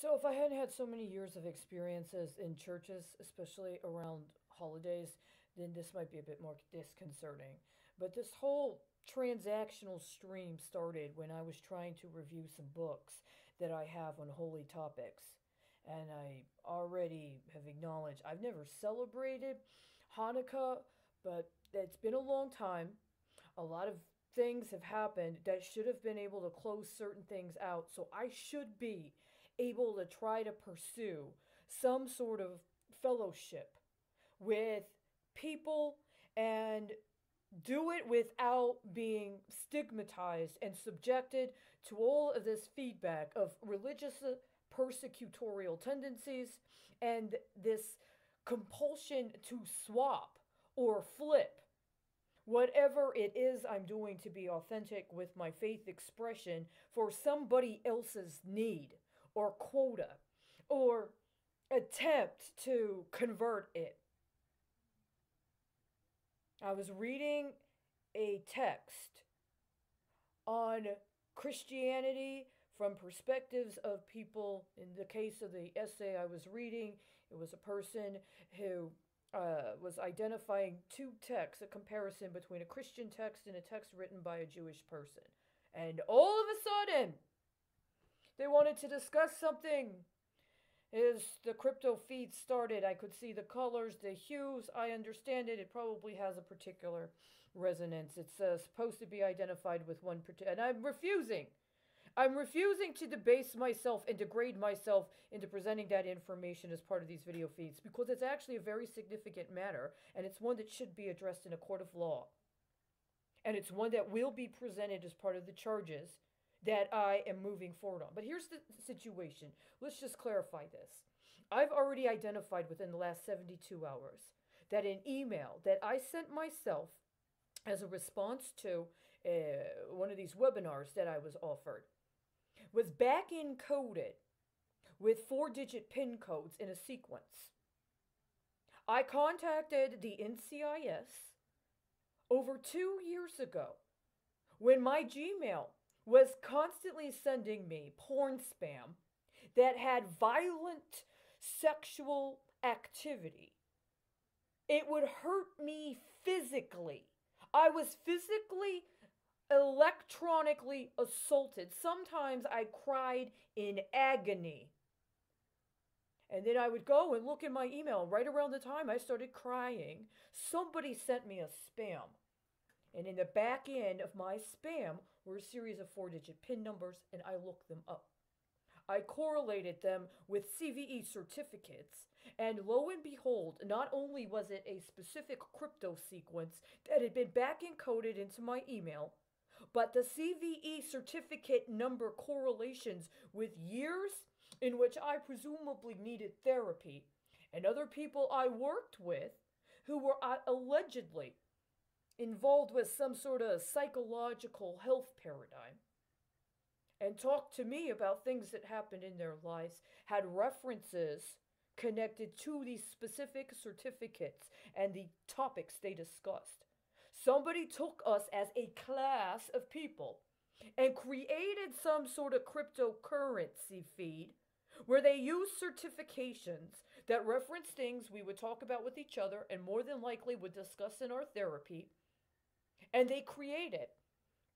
So, if I hadn't had so many years of experiences in churches, especially around holidays, then this might be a bit more disconcerting. But this whole transactional stream started when I was trying to review some books that I have on holy topics. And I already have acknowledged I've never celebrated Hanukkah, but it's been a long time. A lot of things have happened that should have been able to close certain things out. So I should be able to try to pursue some sort of fellowship with people and do it without being stigmatized and subjected to all of this feedback of religious persecutorial tendencies and this compulsion to swap or flip whatever it is I'm doing to be authentic with my faith expression for somebody else's need or quota or attempt to convert it. I was reading a text on Christianity from perspectives of people. In the case of the essay I was reading, it was a person who was identifying two texts, a comparison between a Christian text and a text written by a Jewish person. And all of a sudden, they wanted to discuss something. As the crypto feed started, I could see the colors, the hues. I understand it. It probably has a particular resonance. It's supposed to be identified with one particular. And I'm refusing. I'm refusing to debase myself and degrade myself into presenting that information as part of these video feeds because it's actually a very significant matter and it's one that should be addressed in a court of law. And it's one that will be presented as part of the charges that I am moving forward on. But here's the situation. Let's just clarify this. I've already identified within the last 72 hours that an email that I sent myself as a response to one of these webinars that I was offered was back encoded with 4-digit PIN codes in a sequence. I contacted the NCIS over 2 years ago when my Gmail was constantly sending me porn spam that had violent sexual activity. It would hurt me physically. I was physically, electronically assaulted. Sometimes I cried in agony. And then I would go and look in my email. Right around the time I started crying, somebody sent me a spam. And in the back end of my spam were a series of 4-digit PIN numbers, and I looked them up. I correlated them with CVE certificates, and lo and behold, not only was it a specific crypto sequence that had been back encoded into my email, but the CVE certificate number correlations with years in which I presumably needed therapy, and other people I worked with who were allegedly involved with some sort of psychological health paradigm and talked to me about things that happened in their lives, had references connected to these specific certificates and the topics they discussed. Somebody took us as a class of people and created some sort of cryptocurrency feed where they used certifications that reference things we would talk about with each other and more than likely would discuss in our therapy. And they created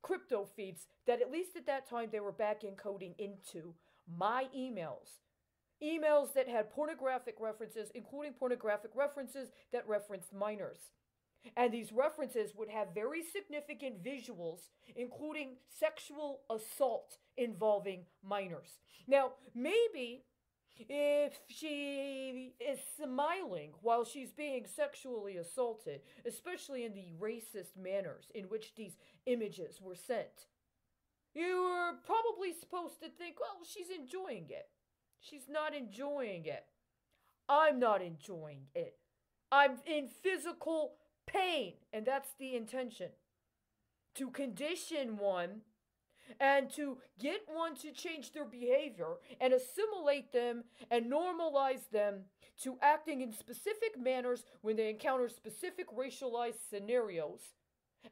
crypto feeds that, at least at that time, they were back encoding into my emails. Emails that had pornographic references, including pornographic references that referenced minors. And these references would have very significant visuals, including sexual assault involving minors. Now, maybe if she is smiling while she's being sexually assaulted, especially in the racist manners in which these images were sent, you were probably supposed to think, well, she's enjoying it. She's not enjoying it. I'm not enjoying it. I'm in physical pain, and that's the intention. To condition one and to get one to change their behavior and assimilate them and normalize them to acting in specific manners when they encounter specific racialized scenarios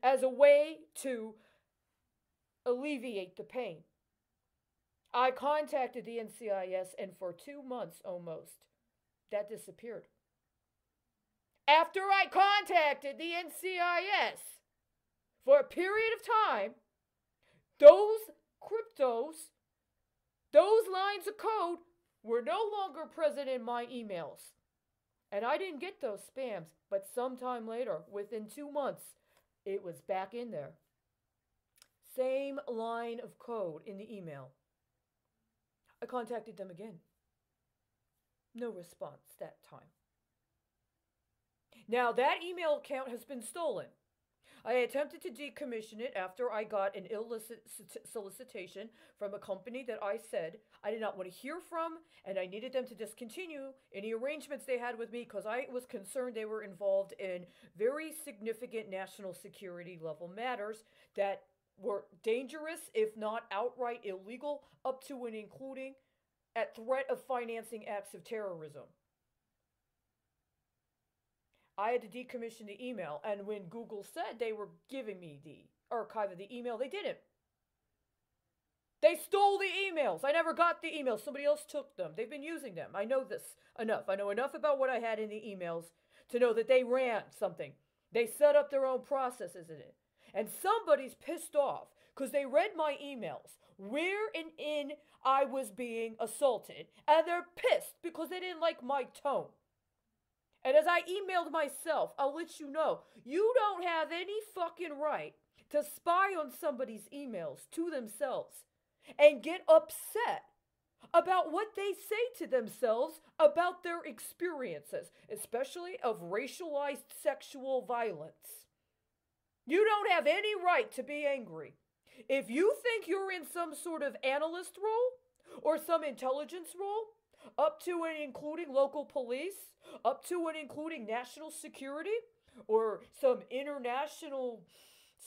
as a way to alleviate the pain. I contacted the NCIS, and for 2 months almost, that disappeared. After I contacted the NCIS for a period of time, those cryptos, those lines of code were no longer present in my emails. And I didn't get those spams, but sometime later, within 2 months, it was back in there. Same line of code in the email. I contacted them again. No response that time. Now, that email account has been stolen. I attempted to decommission it after I got an illicit solicitation from a company that I said I did not want to hear from, and I needed them to discontinue any arrangements they had with me because I was concerned they were involved in very significant national security level matters that were dangerous, if not outright illegal, up to and including at threat of financing acts of terrorism. I had to decommission the email, and when Google said they were giving me the archive of the email, they didn't. They stole the emails. I never got the emails. Somebody else took them. They've been using them. I know this enough. I know enough about what I had in the emails to know that they ran something. They set up their own processes in it. And somebody's pissed off because they read my emails where and in I was being assaulted, and they're pissed because they didn't like my tone. And as I emailed myself, I'll let you know, you don't have any fucking right to spy on somebody's emails to themselves and get upset about what they say to themselves about their experiences, especially of racialized sexual violence. You don't have any right to be angry. If you think you're in some sort of analyst role or some intelligence role, up to and including local police, up to and including national security, or some international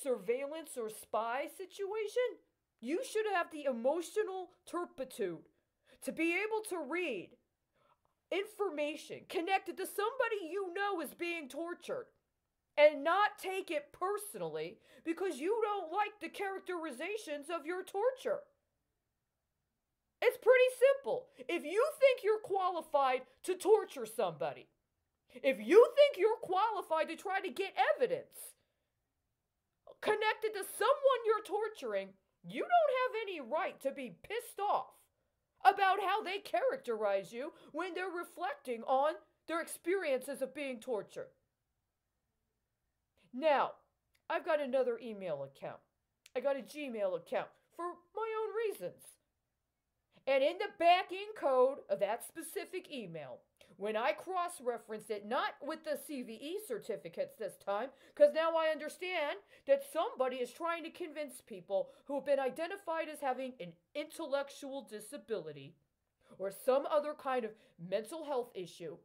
surveillance or spy situation, you should have the emotional turpitude to be able to read information connected to somebody you know is being tortured and not take it personally because you don't like the characterizations of your torture. It's pretty simple. If you think you're qualified to torture somebody, if you think you're qualified to try to get evidence connected to someone you're torturing, you don't have any right to be pissed off about how they characterize you when they're reflecting on their experiences of being tortured. Now, I've got another email account. I got a Gmail account for my own reasons. And in the backing code of that specific email, when I cross-referenced it, not with the CVE certificates this time, because now I understand that somebody is trying to convince people who have been identified as having an intellectual disability or some other kind of mental health issue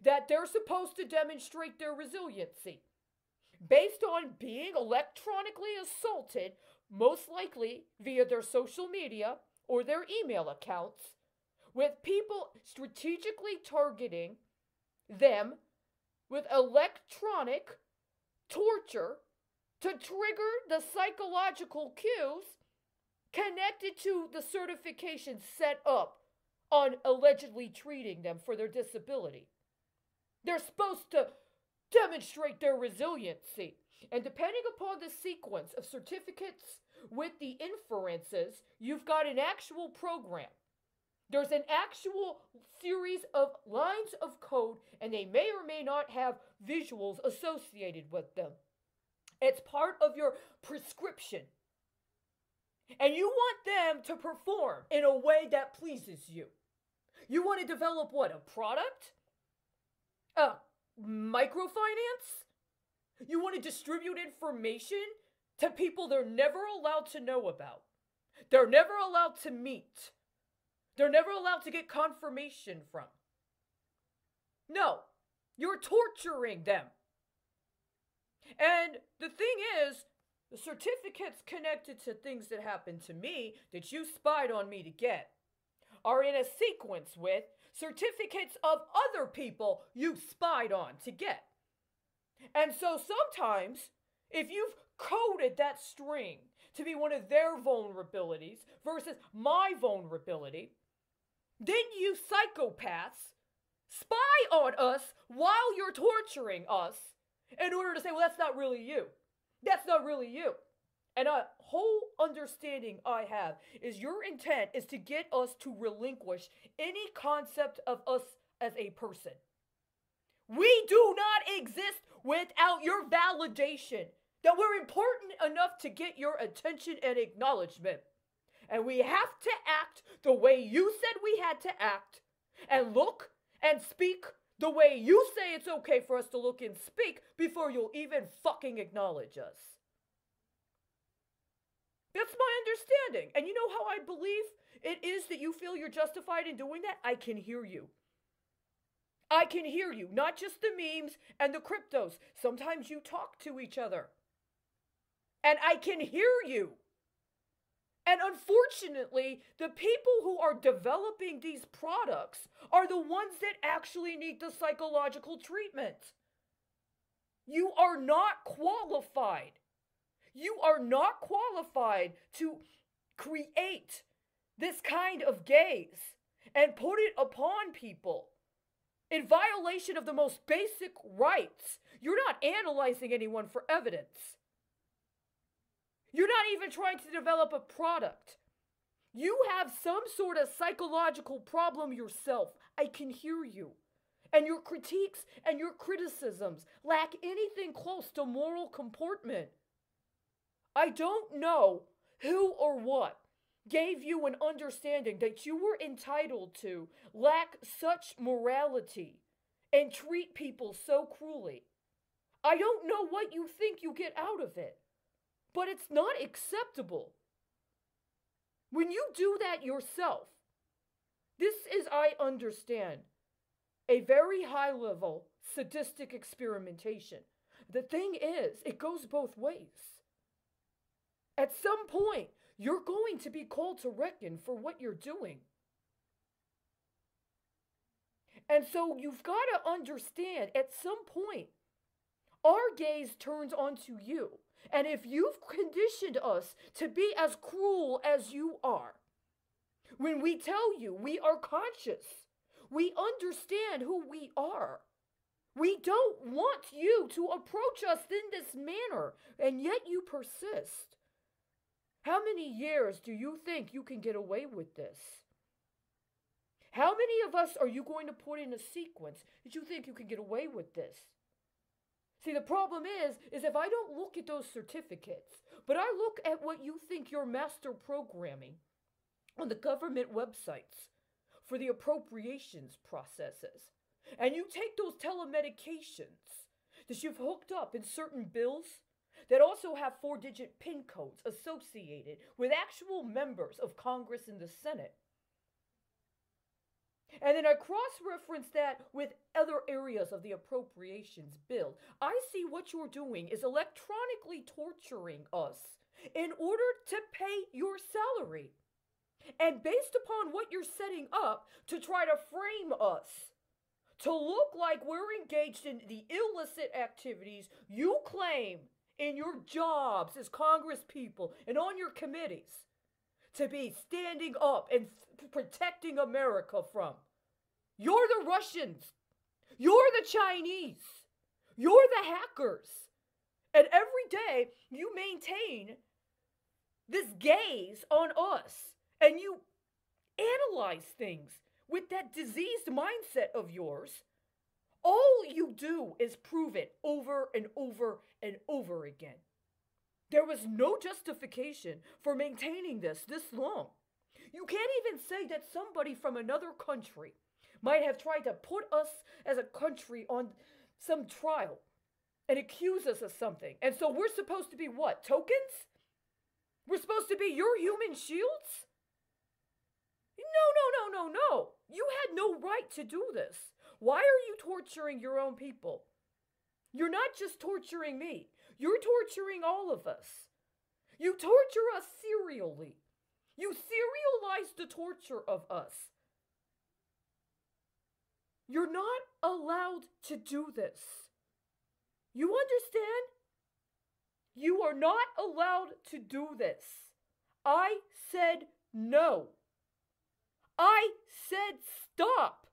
that they're supposed to demonstrate their resiliency based on being electronically assaulted, most likely via their social media or their email accounts, with people strategically targeting them with electronic torture to trigger the psychological cues connected to the certification set up on allegedly treating them for their disability. They're supposed to demonstrate their resiliency. And depending upon the sequence of certificates with the inferences, you've got an actual program. There's an actual series of lines of code, and they may or may not have visuals associated with them. It's part of your prescription. And you want them to perform in a way that pleases you. You want to develop what? A product? A microfinance? You want to distribute information to people they're never allowed to know about. They're never allowed to meet. They're never allowed to get confirmation from. No, you're torturing them. And the thing is, the certificates connected to things that happened to me that you spied on me to get are in a sequence with certificates of other people you spied on to get. And so sometimes, if you've coded that string to be one of their vulnerabilities versus my vulnerability. Then you psychopaths spy on us while you're torturing us in order to say, well, that's not really you. That's not really you. And a whole understanding I have is your intent is to get us to relinquish any concept of us as a person. We do not exist without your validation that we're important enough to get your attention and acknowledgement. And we have to act the way you said we had to act, and look and speak the way you say it's okay for us to look and speak before you'll even fucking acknowledge us. That's my understanding. And you know how I believe it is that you feel you're justified in doing that? I can hear you. I can hear you. Not just the memes and the cryptos. Sometimes you talk to each other. And I can hear you. And unfortunately, the people who are developing these products are the ones that actually need the psychological treatment. You are not qualified. You are not qualified to create this kind of gaze and put it upon people in violation of the most basic rights. You're not analyzing anyone for evidence. You're not even trying to develop a product. You have some sort of psychological problem yourself. I can hear you. And your critiques and your criticisms lack anything close to moral comportment. I don't know who or what gave you an understanding that you were entitled to lack such morality and treat people so cruelly. I don't know what you think you get out of it, but it's not acceptable. When you do that yourself, this is, I understand, a very high level sadistic experimentation. The thing is, it goes both ways. At some point, you're going to be called to reckon for what you're doing. And so you've got to understand, at some point, our gaze turns onto you. And if you've conditioned us to be as cruel as you are, when we tell you we are conscious, we understand who we are. We don't want you to approach us in this manner, and yet you persist. How many years do you think you can get away with this? How many of us are you going to put in a sequence that you think you can get away with this? See, the problem is if I don't look at those certificates, but I look at what you think you're master programming on the government websites for the appropriations processes, and you take those telemedications that you've hooked up in certain bills that also have 4-digit PIN codes associated with actual members of Congress and the Senate. And then I cross-reference that with other areas of the appropriations bill. I see what you're doing is electronically torturing us in order to pay your salary. And based upon what you're setting up to try to frame us, to look like we're engaged in the illicit activities you claim in your jobs as Congress people and on your committees to be standing up and protecting America from. You're the Russians. You're the Chinese. You're the hackers. And every day you maintain this gaze on us and you analyze things with that diseased mindset of yours. All you do is prove it over and over and over again. There was no justification for maintaining this long. You can't even say that somebody from another country might have tried to put us as a country on some trial and accuse us of something. And so we're supposed to be what? Tokens? We're supposed to be your human shields? No. You had no right to do this. Why are you torturing your own people? You're not just torturing me. You're torturing all of us. You torture us serially. You serialize the torture of us. You're not allowed to do this. You understand? You are not allowed to do this. I said no. I said stop.